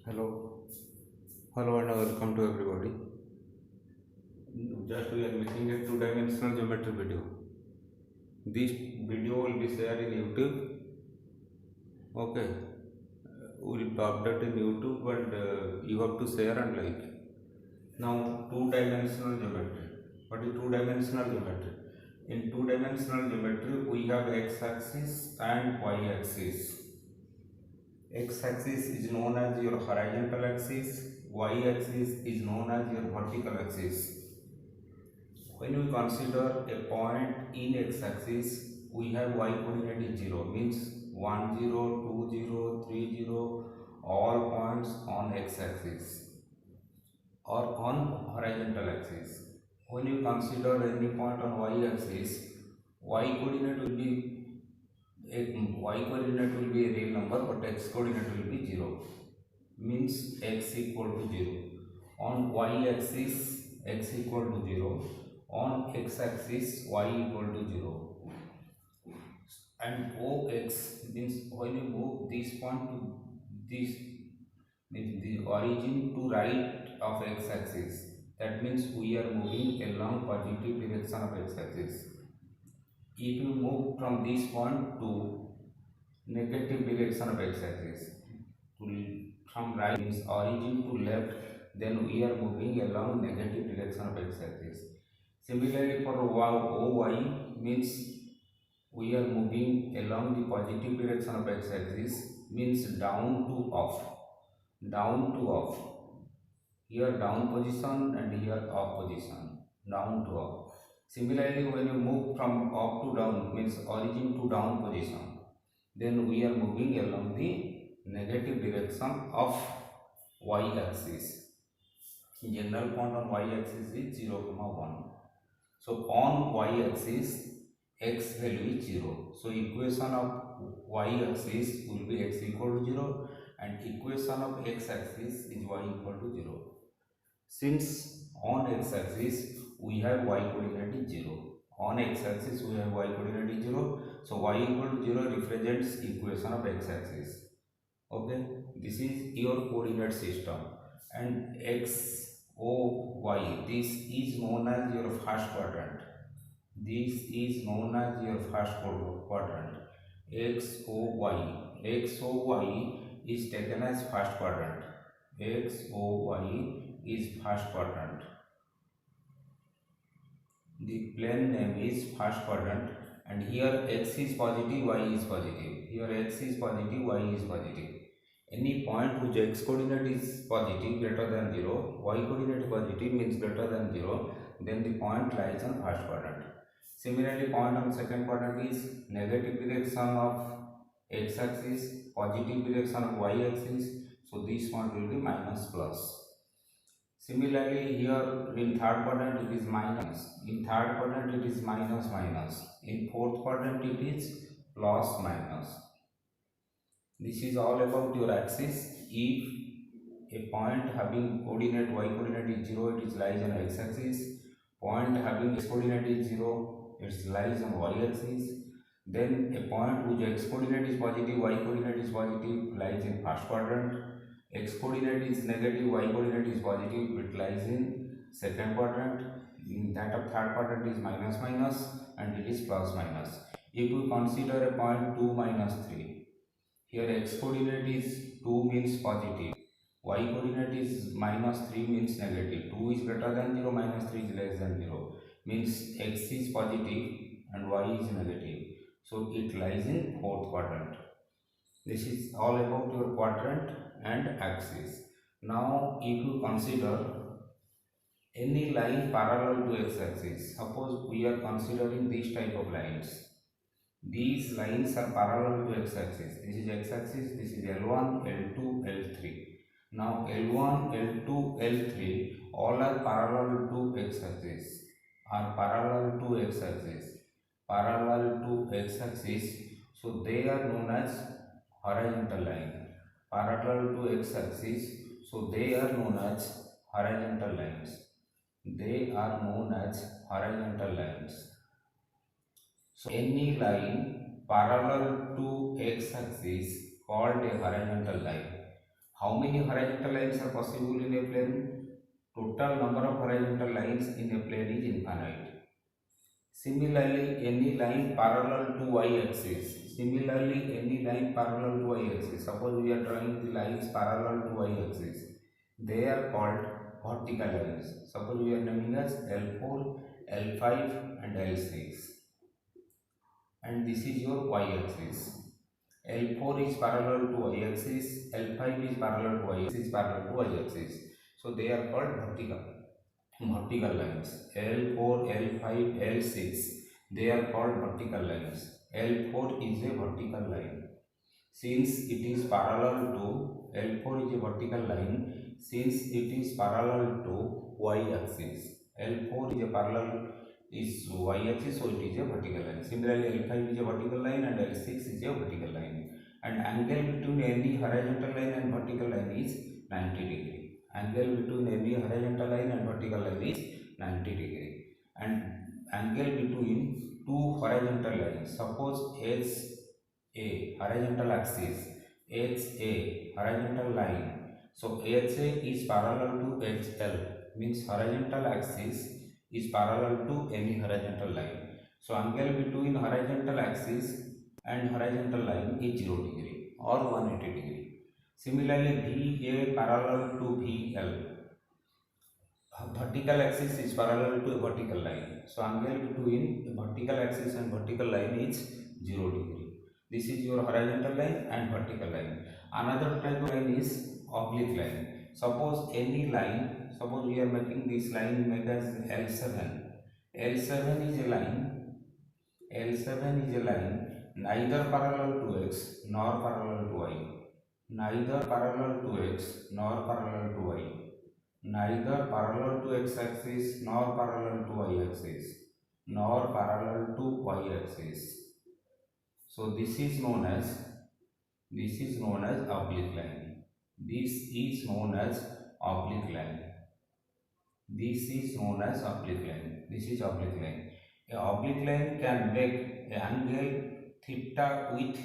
Hello, hello, and welcome to everybody. Just we are making a two-dimensional geometry video. This video will be shared in YouTube. Okay, will be updated in YouTube, and you have to share and like. Now, two-dimensional geometry. What is two-dimensional geometry? In two-dimensional geometry, we have x-axis and y-axis. X-axis is known as your horizontal axis, y-axis is known as your vertical axis. When we consider a point in x-axis, we have y coordinate is 0, means 1, 0, 2, 0, 3, 0, all points on x-axis or on horizontal axis. When you consider any point on y-axis, y coordinate will be a real number, but x coordinate will be 0, means x equal to 0. On y-axis, x equal to 0. On x-axis, y equal to 0. And OX means when you move this point to this, means the origin to right of x-axis, that means we are moving along positive direction of x-axis. If you move from this point to negative direction of x-axis, from right means origin to left, then we are moving along negative direction of x-axis. Similarly, for OY means we are moving along the positive direction of x-axis, means down to up. Here down position and here up position, down to up. Similarly, when you move from up to down, means origin to down position, then we are moving along the negative direction of y-axis. General point on y-axis is 0, 1. So on y-axis, x value is 0. So equation of y-axis will be x equal to 0 and equation of x-axis is y equal to 0. Since on x-axis we have y coordinate is 0. On x-axis we have y coordinate is 0. So y equal to 0 represents equation of x-axis. Okay, this is your coordinate system, and x, o, y, this is known as your first quadrant. This is known as your first quadrant. X, o, y. X, o, y is taken as first quadrant. X, o, y is first quadrant. The plane name is first quadrant, and here x is positive, y is positive. Here x is positive, y is positive. Any point whose x coordinate is positive greater than 0, y coordinate positive means greater than 0, then the point lies on first quadrant. Similarly, point on second quadrant is negative direction of x-axis, positive direction of y-axis, so this point will be minus plus. Similarly, here in third quadrant it is minus, in third quadrant it is minus minus, in fourth quadrant it is plus minus. This is all about your axis. If a point having coordinate y coordinate is 0, it is lies on x-axis. Point having x coordinate is 0, it lies on y-axis. Then a point whose x coordinate is positive, y coordinate is positive, lies in first quadrant. X coordinate is negative, y coordinate is positive, it lies in second quadrant. In that of third quadrant is minus minus and it is plus minus. If we consider a point 2 minus 3, here x coordinate is 2 means positive, y coordinate is minus 3 means negative. 2 is greater than 0, minus 3 is less than 0, means x is positive and y is negative. So it lies in fourth quadrant. This is all about your quadrant and axis. Now if you consider any line parallel to x-axis, suppose we are considering this type of lines. These lines are parallel to x-axis. This is x-axis, this is L1, L2, L3. Now L1, L2, L3 all are parallel to x-axis, parallel to x-axis, so they are known as horizontal line. Parallel to x-axis, so they are known as horizontal lines. So any line parallel to x-axis called a horizontal line. How many horizontal lines are possible in a plane? Total number of horizontal lines in a plane is infinite. Similarly, any line parallel to y-axis. Similarly, any line parallel to y-axis. Suppose we are drawing the lines parallel to y-axis. They are called vertical lines. Suppose we are naming as L4, L5 and L6. And this is your y-axis. L4 is parallel to y-axis, L5 is parallel to y-axis, So they are called vertical lines. L4, L5, L6, they are called vertical lines. L4 is a vertical line. Since it is parallel to L4 is a vertical line since it is parallel to y-axis. L4 is a parallel is y-axis, so it is a vertical line. Similarly, L5 is a vertical line and L6 is a vertical line. And angle between any horizontal line and vertical line is 90 degree. Angle between any horizontal line and vertical line is 90 degree. And angle between two horizontal lines. Suppose HA horizontal axis, HA horizontal line. So HA is parallel to HL, means horizontal axis is parallel to any horizontal line. So angle between horizontal axis and horizontal line is 0 degree or 180 degree. Similarly, VA parallel to VL. Vertical axis is parallel to a vertical line. So angle between a vertical axis and vertical line is 0 degree. This is your horizontal line and vertical line. Another type of line is oblique line. Suppose any line, suppose we are making this line make as L7. L7 is a line. L7 is a line neither parallel to x nor parallel to y. Neither parallel to x nor parallel to y. Neither parallel to x-axis nor parallel to y-axis nor parallel to y-axis. So this is known as oblique line. This is known as oblique line. This is known as oblique line. This is oblique line. A oblique line can make an angle theta with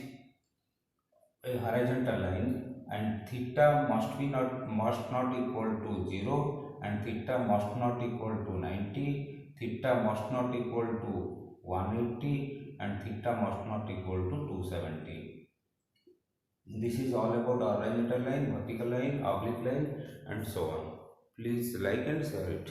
a horizontal line, and theta must not equal to 0, and theta must not equal to 90, theta must not equal to 180, and theta must not equal to 270. This is all about horizontal line, vertical line, oblique line and so on. Please like and share it.